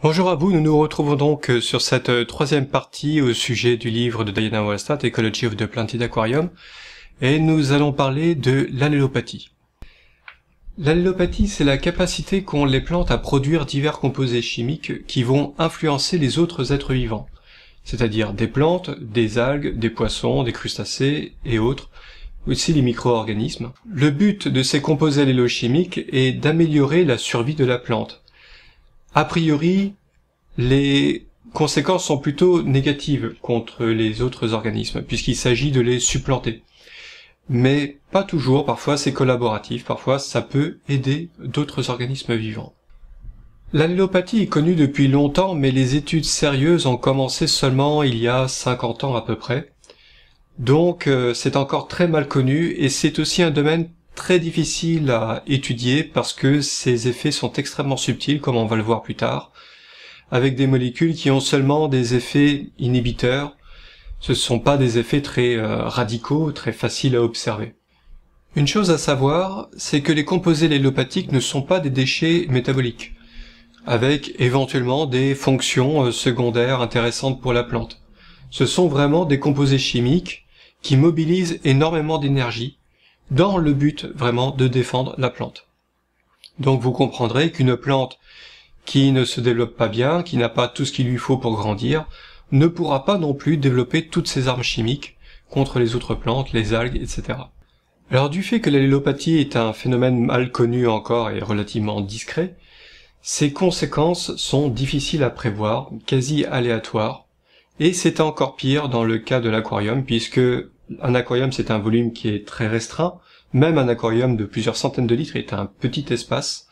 Bonjour à vous, nous nous retrouvons donc sur cette troisième partie au sujet du livre de Diana Wallstatt, Ecology of the Planted Aquarium, et nous allons parler de l'allélopathie. L'allélopathie, c'est la capacité qu'ont les plantes à produire divers composés chimiques qui vont influencer les autres êtres vivants, c'est-à-dire des plantes, des algues, des poissons, des crustacés et autres, aussi les micro-organismes. Le but de ces composés allélochimiques est d'améliorer la survie de la plante. A priori, les conséquences sont plutôt négatives contre les autres organismes, puisqu'il s'agit de les supplanter. Mais pas toujours, parfois c'est collaboratif, parfois ça peut aider d'autres organismes vivants. L'allélopathie est connue depuis longtemps, mais les études sérieuses ont commencé seulement il y a 50 ans à peu près. Donc c'est encore très mal connu, et c'est aussi un domaine très difficile à étudier parce que ses effets sont extrêmement subtils, comme on va le voir plus tard, avec des molécules qui ont seulement des effets inhibiteurs. Ce ne sont pas des effets très radicaux, très faciles à observer. Une chose à savoir, c'est que les composés allélopathiques ne sont pas des déchets métaboliques, avec éventuellement des fonctions secondaires intéressantes pour la plante. Ce sont vraiment des composés chimiques qui mobilisent énormément d'énergie, dans le but vraiment de défendre la plante. Donc vous comprendrez qu'une plante qui ne se développe pas bien, qui n'a pas tout ce qu'il lui faut pour grandir, ne pourra pas non plus développer toutes ses armes chimiques contre les autres plantes, les algues, etc. Alors du fait que l'allélopathie est un phénomène mal connu encore et relativement discret, ses conséquences sont difficiles à prévoir, quasi aléatoires, et c'est encore pire dans le cas de l'aquarium, puisque un aquarium c'est un volume qui est très restreint, même un aquarium de plusieurs centaines de litres est un petit espace,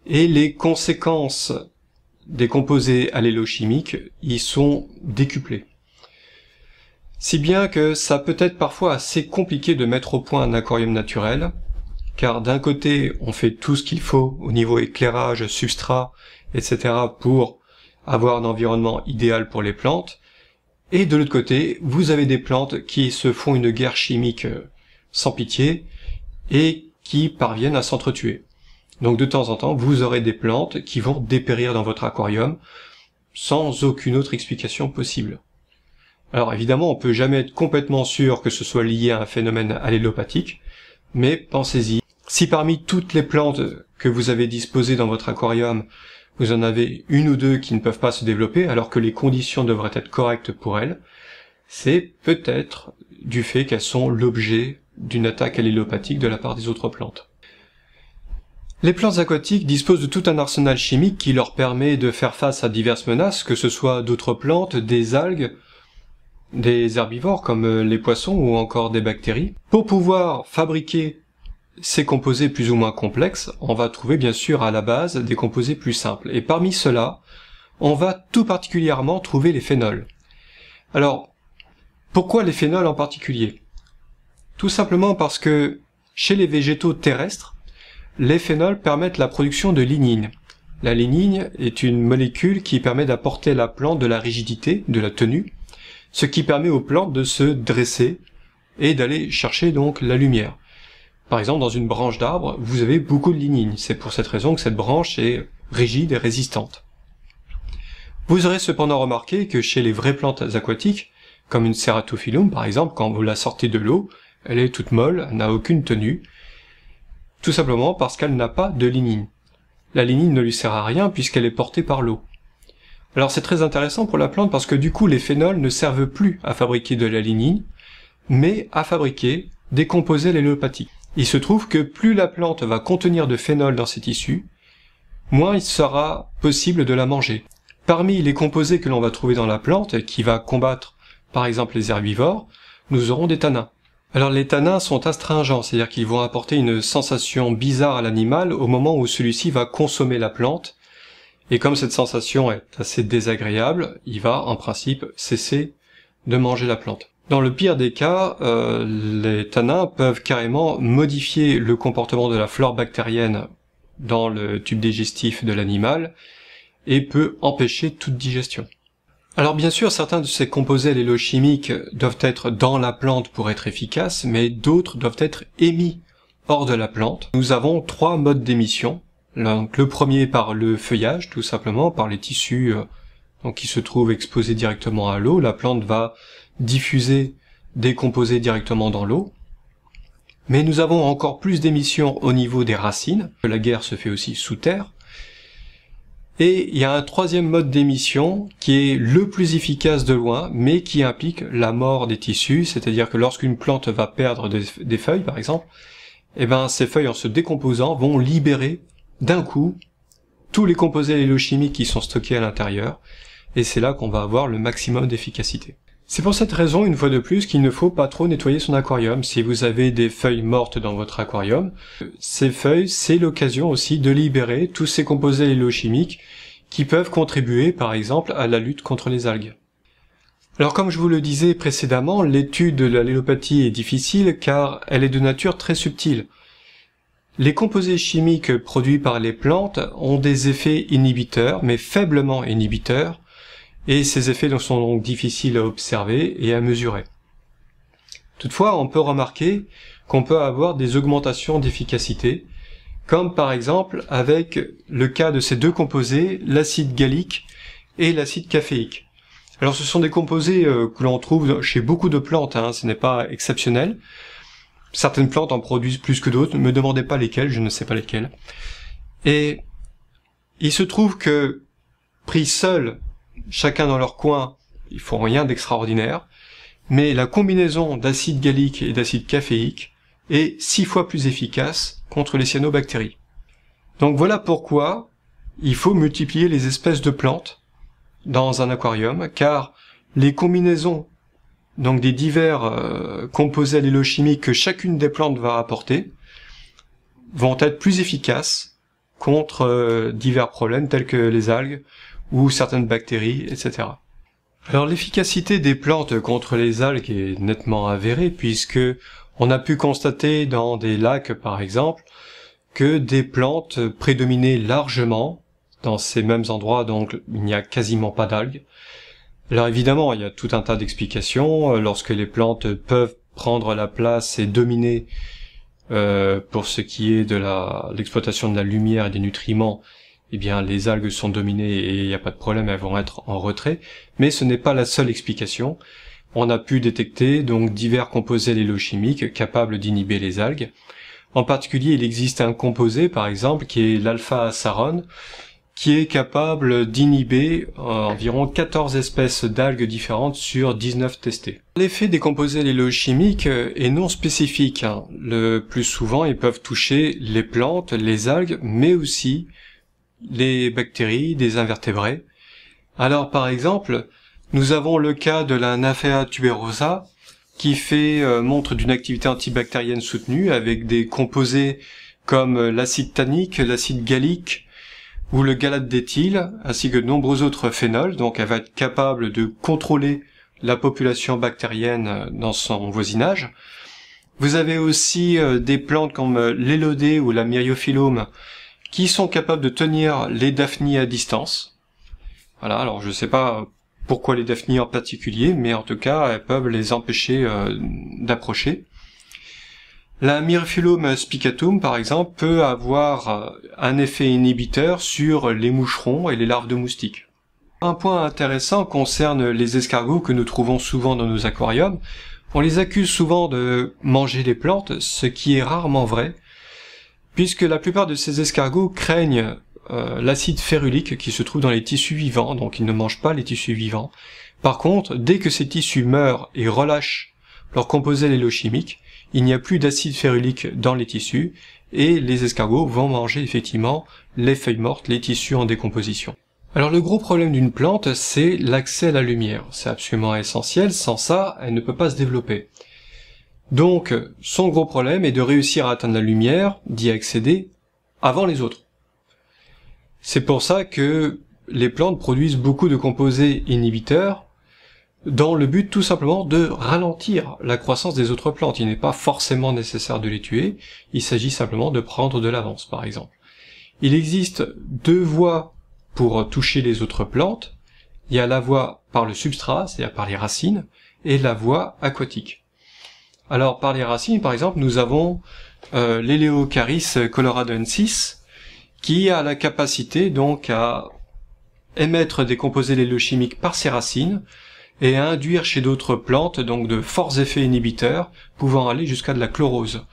et les conséquences des composés allélochimiques y sont décuplées. Si bien que ça peut être parfois assez compliqué de mettre au point un aquarium naturel, car d'un côté on fait tout ce qu'il faut au niveau éclairage, substrat, etc. pour avoir un environnement idéal pour les plantes, et de l'autre côté, vous avez des plantes qui se font une guerre chimique sans pitié et qui parviennent à s'entretuer. Donc de temps en temps, vous aurez des plantes qui vont dépérir dans votre aquarium sans aucune autre explication possible. Alors évidemment, on peut jamais être complètement sûr que ce soit lié à un phénomène allélopathique, mais pensez-y. Si parmi toutes les plantes que vous avez disposées dans votre aquarium, vous en avez une ou deux qui ne peuvent pas se développer alors que les conditions devraient être correctes pour elles, c'est peut-être du fait qu'elles sont l'objet d'une attaque allélopathique de la part des autres plantes. Les plantes aquatiques disposent de tout un arsenal chimique qui leur permet de faire face à diverses menaces, que ce soit d'autres plantes, des algues, des herbivores comme les poissons ou encore des bactéries. Pour pouvoir fabriquer ces composés plus ou moins complexes, on va trouver bien sûr à la base des composés plus simples. Et parmi ceux-là, on va tout particulièrement trouver les phénols. Alors, pourquoi les phénols en particulier? Tout simplement parce que chez les végétaux terrestres, les phénols permettent la production de lignine. La lignine est une molécule qui permet d'apporter à la plante de la rigidité, de la tenue, ce qui permet aux plantes de se dresser et d'aller chercher donc la lumière. Par exemple, dans une branche d'arbre, vous avez beaucoup de lignine. C'est pour cette raison que cette branche est rigide et résistante. Vous aurez cependant remarqué que chez les vraies plantes aquatiques, comme une Ceratophyllum par exemple, quand vous la sortez de l'eau, elle est toute molle, elle n'a aucune tenue, tout simplement parce qu'elle n'a pas de lignine. La lignine ne lui sert à rien puisqu'elle est portée par l'eau. Alors c'est très intéressant pour la plante parce que du coup les phénols ne servent plus à fabriquer de la lignine, mais à fabriquer des composés allélopathiques. Il se trouve que plus la plante va contenir de phénol dans ses tissus, moins il sera possible de la manger. Parmi les composés que l'on va trouver dans la plante, et qui va combattre par exemple les herbivores, nous aurons des tanins. Alors les tanins sont astringents, c'est-à-dire qu'ils vont apporter une sensation bizarre à l'animal au moment où celui-ci va consommer la plante, et comme cette sensation est assez désagréable, il va en principe cesser de manger la plante. Dans le pire des cas, les tanins peuvent carrément modifier le comportement de la flore bactérienne dans le tube digestif de l'animal et peut empêcher toute digestion. Alors bien sûr, certains de ces composés allélochimiques doivent être dans la plante pour être efficaces, mais d'autres doivent être émis hors de la plante. Nous avons trois modes d'émission Donc, le premier par le feuillage, tout simplement, par les tissus donc, qui se trouvent exposés directement à l'eau. La plante va diffuser des composés directement dans l'eau. Mais nous avons encore plus d'émissions au niveau des racines. La guerre se fait aussi sous terre. Et il y a un troisième mode d'émission qui est le plus efficace de loin, mais qui implique la mort des tissus, c'est-à-dire que lorsqu'une plante va perdre des feuilles, par exemple, eh ben, ces feuilles, en se décomposant, vont libérer d'un coup tous les composés hellochimiques qui sont stockés à l'intérieur, et c'est là qu'on va avoir le maximum d'efficacité. C'est pour cette raison, une fois de plus, qu'il ne faut pas trop nettoyer son aquarium. Si vous avez des feuilles mortes dans votre aquarium, ces feuilles, c'est l'occasion aussi de libérer tous ces composés hellochimiques qui peuvent contribuer, par exemple, à la lutte contre les algues. Alors, comme je vous le disais précédemment, l'étude de l'allélopathie est difficile car elle est de nature très subtile. Les composés chimiques produits par les plantes ont des effets inhibiteurs, mais faiblement inhibiteurs, et ces effets sont donc difficiles à observer et à mesurer. Toutefois, on peut remarquer qu'on peut avoir des augmentations d'efficacité, comme par exemple avec le cas de ces deux composés, l'acide gallique et l'acide caféique. Alors ce sont des composés que l'on trouve chez beaucoup de plantes, ce n'est pas exceptionnel. Certaines plantes en produisent plus que d'autres, ne me demandez pas lesquelles, je ne sais pas lesquelles. Et il se trouve que, pris seuls, chacun dans leur coin, ils font rien d'extraordinaire, mais la combinaison d'acide gallique et d'acide caféique est 6 fois plus efficace contre les cyanobactéries. Donc voilà pourquoi il faut multiplier les espèces de plantes dans un aquarium, car les combinaisons donc des divers composés allélochimiques que chacune des plantes va apporter vont être plus efficaces contre divers problèmes tels que les algues ou certaines bactéries, etc. Alors l'efficacité des plantes contre les algues est nettement avérée puisque on a pu constater dans des lacs par exemple que des plantes prédominaient largement dans ces mêmes endroits, donc il n'y a quasiment pas d'algues. Alors évidemment, il y a tout un tas d'explications. Lorsque les plantes peuvent prendre la place et dominer pour ce qui est de l'exploitation de la lumière et des nutriments, eh bien les algues sont dominées et il n'y a pas de problème, elles vont être en retrait. Mais ce n'est pas la seule explication. On a pu détecter donc divers composés allélochimiques capables d'inhiber les algues. En particulier, il existe un composé, par exemple, qui est l'alpha-sarone, qui est capable d'inhiber environ 14 espèces d'algues différentes sur 19 testées. L'effet des composés allélochimiques est non spécifique. Le plus souvent, ils peuvent toucher les plantes, les algues, mais aussi les bactéries, des invertébrés. Alors, par exemple, nous avons le cas de la Nymphea tuberosa, qui montre d'une activité antibactérienne soutenue avec des composés comme l'acide tannique, l'acide gallique ou le galate d'éthyle, ainsi que de nombreux autres phénols. Donc elle va être capable de contrôler la population bactérienne dans son voisinage. Vous avez aussi des plantes comme l'élodée ou la myriophyllum qui sont capables de tenir les daphnies à distance. Voilà, alors je ne sais pas pourquoi les daphnies en particulier, mais en tout cas, elles peuvent les empêcher d'approcher. La Myrphyllum spicatum, par exemple, peut avoir un effet inhibiteur sur les moucherons et les larves de moustiques. Un point intéressant concerne les escargots que nous trouvons souvent dans nos aquariums. On les accuse souvent de manger les plantes, ce qui est rarement vrai, puisque la plupart de ces escargots craignent l'acide férulique qui se trouve dans les tissus vivants, donc ils ne mangent pas les tissus vivants. Par contre, dès que ces tissus meurent et relâchent leurs composés allélochimiques, il n'y a plus d'acide férulique dans les tissus, et les escargots vont manger effectivement les feuilles mortes, les tissus en décomposition. Alors le gros problème d'une plante, c'est l'accès à la lumière. C'est absolument essentiel, sans ça, elle ne peut pas se développer. Donc, son gros problème est de réussir à atteindre la lumière, d'y accéder, avant les autres. C'est pour ça que les plantes produisent beaucoup de composés inhibiteurs dans le but tout simplement de ralentir la croissance des autres plantes. Il n'est pas forcément nécessaire de les tuer, il s'agit simplement de prendre de l'avance par exemple. Il existe deux voies pour toucher les autres plantes. Il y a la voie par le substrat, c'est-à-dire par les racines, et la voie aquatique. Alors par les racines par exemple nous avons l'Eleocharis coloradensis, qui a la capacité donc à émettre des composés lélochimiques par ses racines et à induire chez d'autres plantes donc de forts effets inhibiteurs pouvant aller jusqu'à de la chlorose.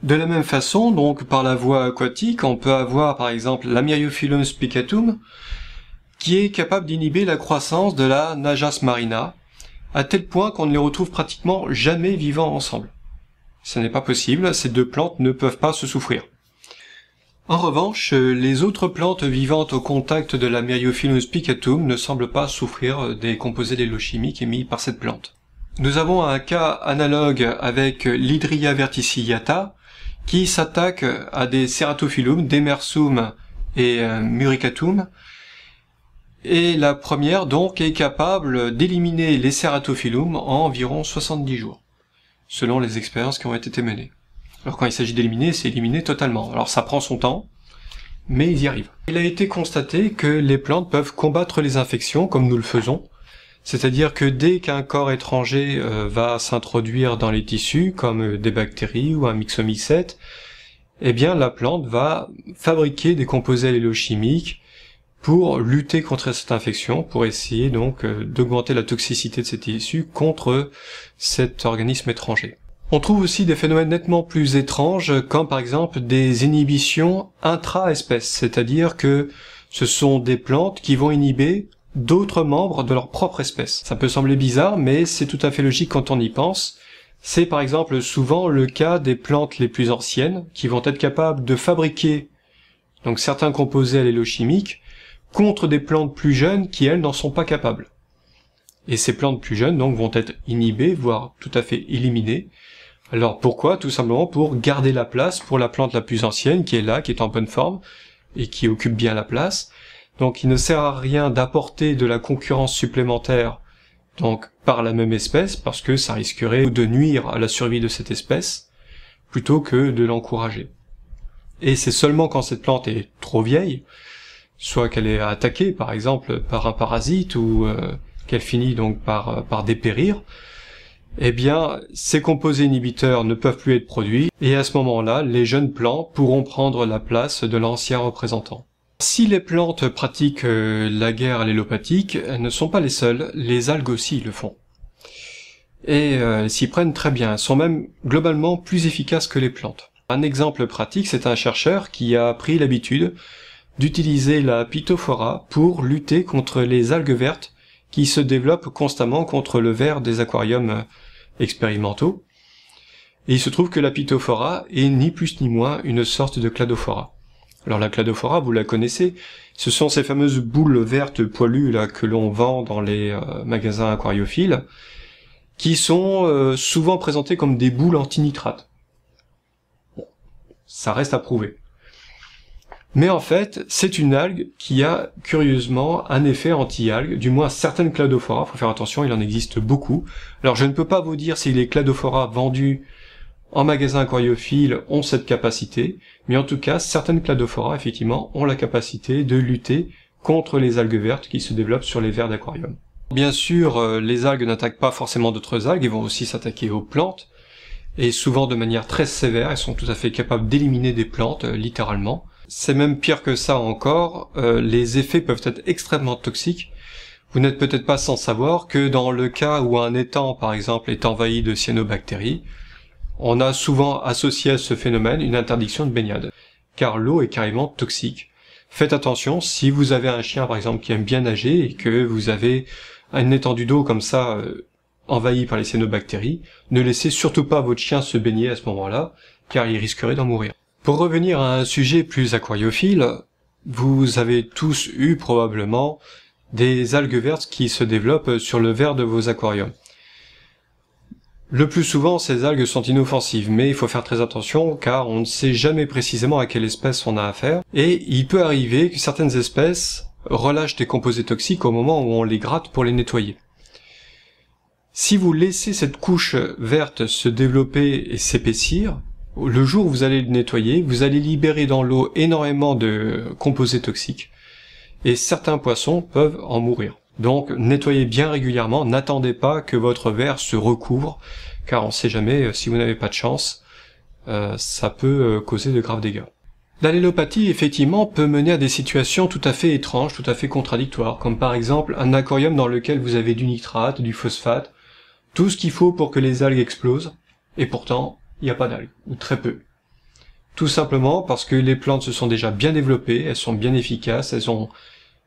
De la même façon, donc par la voie aquatique, on peut avoir par exemple la Myriophyllum spicatum qui est capable d'inhiber la croissance de la Najas marina à tel point qu'on ne les retrouve pratiquement jamais vivant ensemble. Ce n'est pas possible, ces deux plantes ne peuvent pas se souffrir. En revanche, les autres plantes vivantes au contact de la Myriophyllum spicatum ne semblent pas souffrir des composés lélochimiques émis par cette plante. Nous avons un cas analogue avec l'Hydria verticillata qui s'attaque à des Ceratophyllum, Demersum et Muricatum, et la première donc est capable d'éliminer les Ceratophyllum en environ 70 jours, selon les expériences qui ont été menées. Alors quand il s'agit d'éliminer, c'est éliminer totalement. Alors ça prend son temps, mais ils y arrivent. Il a été constaté que les plantes peuvent combattre les infections comme nous le faisons, c'est-à-dire que dès qu'un corps étranger va s'introduire dans les tissus, comme des bactéries ou un myxomycète, eh bien la plante va fabriquer des composés lélochimiques pour lutter contre cette infection, pour essayer donc d'augmenter la toxicité de ces tissus contre cet organisme étranger. On trouve aussi des phénomènes nettement plus étranges, comme par exemple des inhibitions intra-espèces, c'est-à-dire que ce sont des plantes qui vont inhiber d'autres membres de leur propre espèce. Ça peut sembler bizarre, mais c'est tout à fait logique quand on y pense. C'est par exemple souvent le cas des plantes les plus anciennes, qui vont être capables de fabriquer donc certains composés allélochimiques contre des plantes plus jeunes qui, elles, n'en sont pas capables. Et ces plantes plus jeunes donc vont être inhibées, voire tout à fait éliminées. Alors pourquoi? Tout simplement pour garder la place pour la plante la plus ancienne qui est là, qui est en bonne forme et qui occupe bien la place. Donc il ne sert à rien d'apporter de la concurrence supplémentaire donc par la même espèce parce que ça risquerait de nuire à la survie de cette espèce plutôt que de l'encourager. Et c'est seulement quand cette plante est trop vieille, soit qu'elle est attaquée par exemple par un parasite ou qu'elle finit donc par dépérir, eh bien, ces composés inhibiteurs ne peuvent plus être produits, et à ce moment-là, les jeunes plants pourront prendre la place de l'ancien représentant. Si les plantes pratiquent la guerre allélopathique, elles ne sont pas les seules, les algues aussi le font. Et elles s'y prennent très bien, elles sont même globalement plus efficaces que les plantes. Un exemple pratique, c'est un chercheur qui a pris l'habitude d'utiliser la Phytophthora pour lutter contre les algues vertes qui se développent constamment contre le verre des aquariums expérimentaux. Et il se trouve que la Phytophthora est ni plus ni moins une sorte de cladophora. Alors la cladophora, vous la connaissez, ce sont ces fameuses boules vertes poilues là que l'on vend dans les magasins aquariophiles, qui sont souvent présentées comme des boules antinitrate. Bon, ça reste à prouver. Mais en fait, c'est une algue qui a curieusement un effet anti-algue, du moins certaines cladophoras, faut faire attention, il en existe beaucoup. Alors je ne peux pas vous dire si les cladophoras vendus en magasin aquariophile ont cette capacité, mais en tout cas, certaines cladophoras, effectivement, ont la capacité de lutter contre les algues vertes qui se développent sur les verres d'aquarium. Bien sûr, les algues n'attaquent pas forcément d'autres algues, ils vont aussi s'attaquer aux plantes, et souvent de manière très sévère, elles sont tout à fait capables d'éliminer des plantes, littéralement. C'est même pire que ça encore, les effets peuvent être extrêmement toxiques. Vous n'êtes peut-être pas sans savoir que dans le cas où un étang, par exemple, est envahi de cyanobactéries, on a souvent associé à ce phénomène une interdiction de baignade, car l'eau est carrément toxique. Faites attention, si vous avez un chien, par exemple, qui aime bien nager et que vous avez une étendue d'eau comme ça envahie par les cyanobactéries, ne laissez surtout pas votre chien se baigner à ce moment-là, car il risquerait d'en mourir. Pour revenir à un sujet plus aquariophile, vous avez tous eu probablement des algues vertes qui se développent sur le verre de vos aquariums. Le plus souvent, ces algues sont inoffensives, mais il faut faire très attention car on ne sait jamais précisément à quelle espèce on a affaire, et il peut arriver que certaines espèces relâchent des composés toxiques au moment où on les gratte pour les nettoyer. Si vous laissez cette couche verte se développer et s'épaissir, le jour où vous allez le nettoyer, vous allez libérer dans l'eau énormément de composés toxiques, et certains poissons peuvent en mourir. Donc nettoyez bien régulièrement, n'attendez pas que votre verre se recouvre, car on ne sait jamais, si vous n'avez pas de chance, ça peut causer de graves dégâts. L'allélopathie, effectivement, peut mener à des situations tout à fait étranges, tout à fait contradictoires, comme par exemple un aquarium dans lequel vous avez du nitrate, du phosphate, tout ce qu'il faut pour que les algues explosent, et pourtant, il n'y a pas d'algues, ou très peu. Tout simplement parce que les plantes se sont déjà bien développées, elles sont bien efficaces, elles ont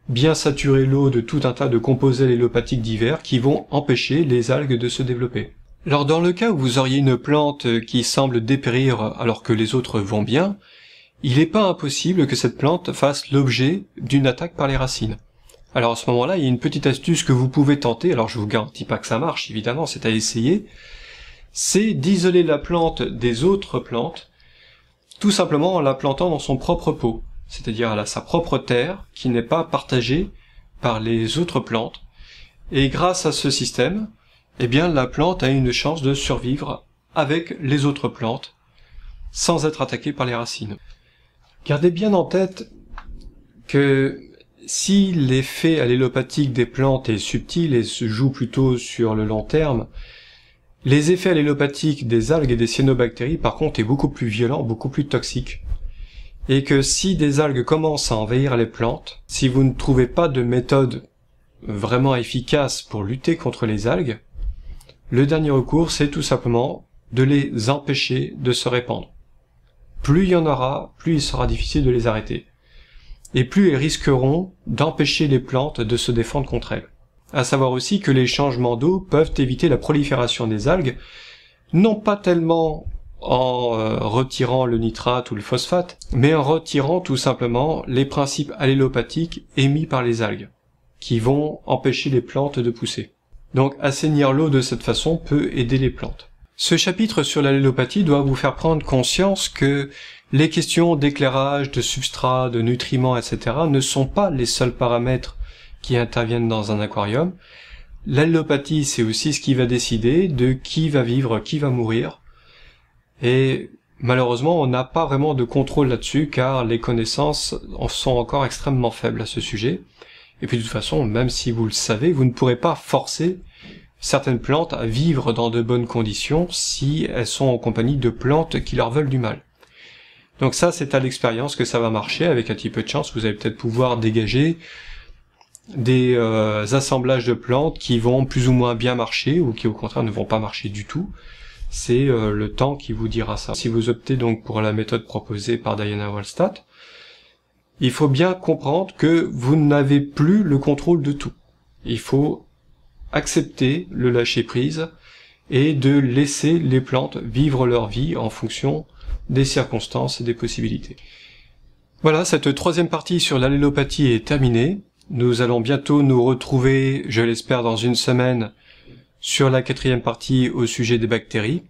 bien saturé l'eau de tout un tas de composés allélopathiques divers qui vont empêcher les algues de se développer. Alors dans le cas où vous auriez une plante qui semble dépérir alors que les autres vont bien, il n'est pas impossible que cette plante fasse l'objet d'une attaque par les racines. Alors à ce moment-là, il y a une petite astuce que vous pouvez tenter, alors je vous garantis pas que ça marche, évidemment, c'est à essayer, c'est d'isoler la plante des autres plantes, tout simplement en la plantant dans son propre pot. C'est-à-dire elle a sa propre terre qui n'est pas partagée par les autres plantes. Et grâce à ce système, eh bien la plante a une chance de survivre avec les autres plantes sans être attaquée par les racines. Gardez bien en tête que si l'effet allélopathique des plantes est subtil et se joue plutôt sur le long terme, les effets allélopathiques des algues et des cyanobactéries par contre est beaucoup plus violent, beaucoup plus toxique. Et que si des algues commencent à envahir les plantes, si vous ne trouvez pas de méthode vraiment efficace pour lutter contre les algues, le dernier recours c'est tout simplement de les empêcher de se répandre. Plus il y en aura, plus il sera difficile de les arrêter. Et plus elles risqueront d'empêcher les plantes de se défendre contre elles. À savoir aussi que les changements d'eau peuvent éviter la prolifération des algues, non pas tellement en retirant le nitrate ou le phosphate, mais en retirant tout simplement les principes allélopathiques émis par les algues, qui vont empêcher les plantes de pousser. Donc assainir l'eau de cette façon peut aider les plantes. Ce chapitre sur l'allélopathie doit vous faire prendre conscience que les questions d'éclairage, de substrat, de nutriments, etc. ne sont pas les seuls paramètres qui interviennent dans un aquarium. L'allélopathie, c'est aussi ce qui va décider de qui va vivre, qui va mourir. Et malheureusement, on n'a pas vraiment de contrôle là-dessus, car les connaissances sont encore extrêmement faibles à ce sujet. Et puis de toute façon, même si vous le savez, vous ne pourrez pas forcer certaines plantes à vivre dans de bonnes conditions si elles sont en compagnie de plantes qui leur veulent du mal. Donc ça, c'est à l'expérience que ça va marcher. Avec un petit peu de chance, vous allez peut-être pouvoir dégager des assemblages de plantes qui vont plus ou moins bien marcher, ou qui au contraire ne vont pas marcher du tout. C'est le temps qui vous dira ça. Si vous optez donc pour la méthode proposée par Diana Wallstatt, il faut bien comprendre que vous n'avez plus le contrôle de tout. Il faut accepter le lâcher-prise et de laisser les plantes vivre leur vie en fonction des circonstances et des possibilités. Voilà, cette troisième partie sur l'allélopathie est terminée. Nous allons bientôt nous retrouver, je l'espère dans une semaine, sur la quatrième partie au sujet des bactéries.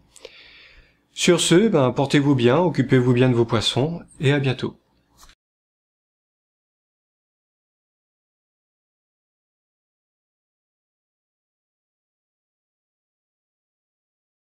Sur ce, portez-vous bien, occupez-vous bien de vos poissons, et à bientôt.